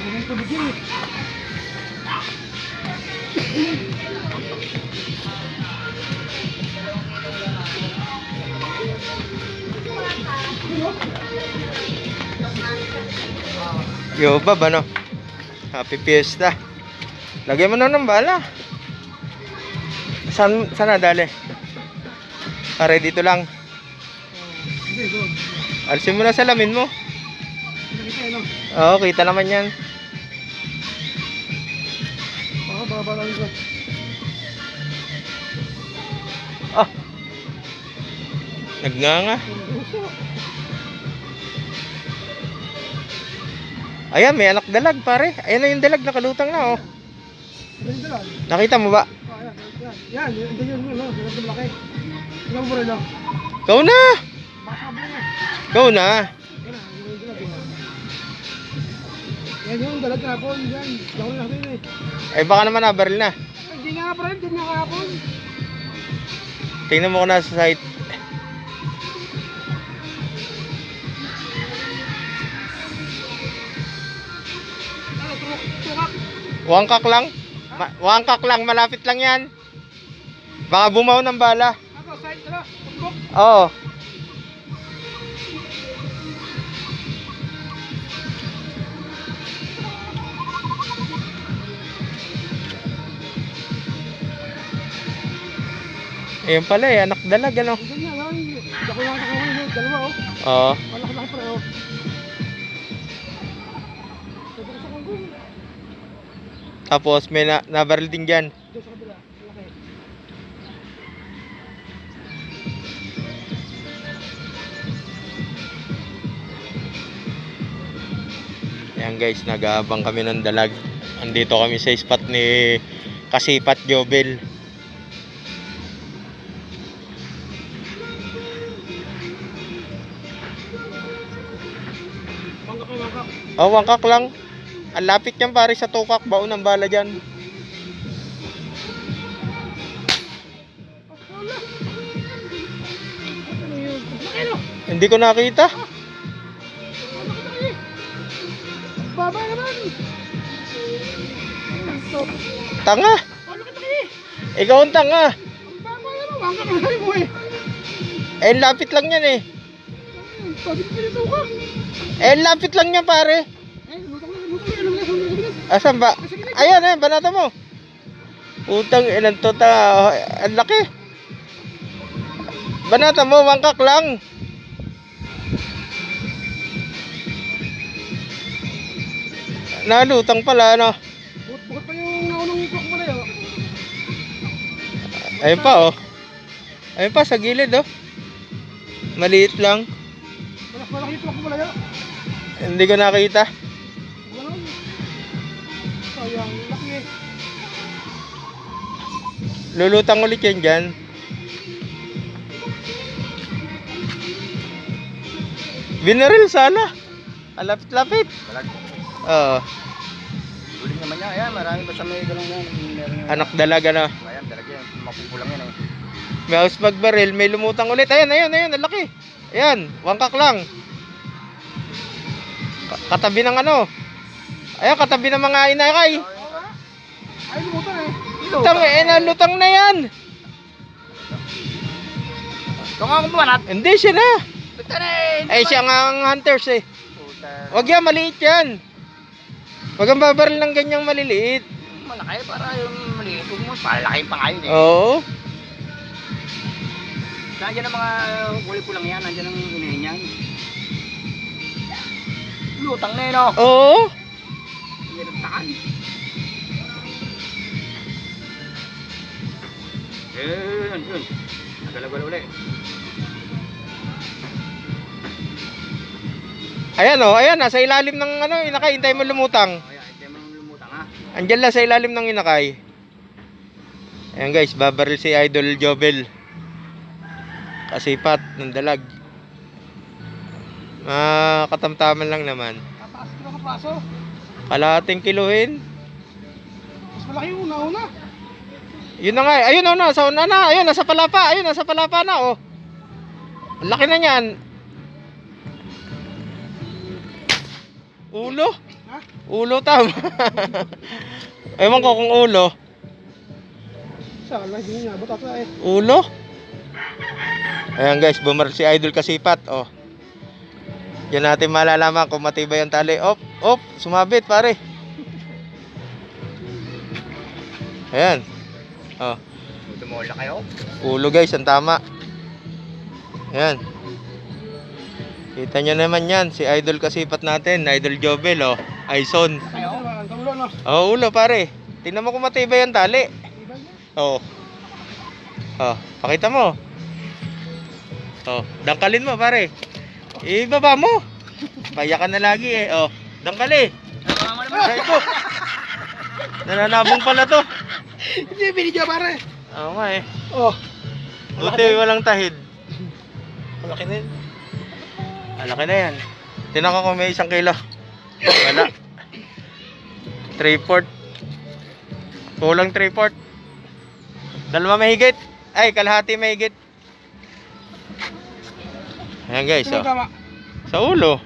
Yo, bab, ano? Happy Fiesta. Lagyan mo na ng bala. Saan na dali? Pare dito lang. Alisin mo na salamin mo. Oo, kita naman yan. Ah, nagnganga. Ayan, may anak dalag, pare. Ayan na yung dalag, nakalutang na, oh. Nakita mo ba? Yan, yun, malaki. Ilang mo rin lang. Ikaw na! Ikaw na! Yan yung dalag kahapon, yan. Dako na natin eh. Ay, baka naman nabaril na. Hindi nga pa rin, hindi nga kahapon. Tingnan mo ko na sa site. Wangkak lang. Wangkak lang, malapit lang yan. Baka bumaw ng bala. Ako, side na, tumbok. Oo. Ayun pala eh, anak dalag ano. Ganyan lang, dako lang sa dalawa oh. Oo. Malaki-laki pa rin oh. Tapos may nabaril din dyan. Doon sa kabila, malaki. Ayan guys, nag-aabang kami ng dalag. Andito kami sa spot ni Kasipat Jobel. Wangkak. Oh, wangkak lang. Ang lapit yan pare sa tukak, baon ng bala dyan. Hindi ko nakita. Baba naman. Tanga. Ano ka tayo? Ikaw ang tanga. Baba naman, wangkak na tayo mo eh. Eh, lapit lang yan eh. Pagod pa dito ka. Eh, lapit lang yan pare. Eh, lutang na. Asan ba? Ayan eh, banata mo. Utang ilan to ta. Ang laki. Banata mo, wangkak lang. Nalutang pala ano. Bukod pa yung naunang clock mo na yun. Ayun pa oh. Ayun pa sa gilid oh. Maliit lang. Malaki clock mo na yun. Hindi ko nakita. Ganun. Sayang, laki eh. Lulutang ulit yan dyan. Binaril sana. Alapit-lapit. Balag. Oo. Huling naman niya. Ayan, marami pa sa may galong yan. Anak dalaga na. Ayan, talaga yan. Mapupulang yan eh. May house magbaril, may lumutang ulit. Ayan, ang laki. Ayan, wangkak lang. Katabi ng ano. Ayan, katabi ng mga inakay. Ay, lutang eh. Lutang nalutang na yan. Ito nga kumalat. Hindi siya na. Ito na eh. Ay, siya nga ang hunters eh. Puta. Wag yan, maliit yan. Wag ang babaril ng ganyang maliliit. Malaki para yung maliit. Huwag mo, palaki pa ngayon eh. Oo. Nandiyan ang mga kulay pulang yan. Nandiyan ang inahin yan. Lutang na yun oh. Oo. Nilagtakan. Yun. Nagalagal ulit. Ayan oh, ayan nasa ilalim ng ano, inakay, hintay mo lumutang. Ayan, hindi mo lumutang ha. Andiyan lang sa ilalim ng inakay. Ayan guys, babaril si Idol Jobel. Kasipat ng dalag. Katamtaman lang naman. Tataas ko na kapraso. Kalahating kiluhin. Mas malaki yung una. Yun na nga, ayun oh, nasa una na, ayun nasa palapa, ayun nasa palapa na oh. Ang laki na niyan. Ulo. Ha? Ha? Ulo tama. Ewan ko kung ulo. Saan lang, hindi niya. Butas na eh. Ulo? Ayan guys, bumar si Idol Kasipat. Oh. Yan natin malalaman kung matibay ang tali. Op, sumabit pare. Ayan. Oh. Tumola kayo. Ulo guys, ang tama. Ayan. Kita nyo naman yan, si Idol Kasipat natin, Idol Jobel, oh. Aison. Kayo? Ang kamulo, no? Oh, ulo pare. Tingnan mo kung matibay ang tali. Iba niya. Oh. Oh, pakita mo. Oh, dangkalin mo pare. Ibaba mo. Payakan na lagi eh. Oh, dangkali. Ay ko. Nananabong pala to. Hindi, binidya pare. Oo nga eh. Oh. Buti walang tahid. Malaki na yun. Malaki na yan. Tinan ko kung may 1 kilo. Wala. 3/4. Kulang 3/4. Dalawa mahigit. Ay, kalahati mahigit. Ayan guys, Sino oh. tama? Sa ulo.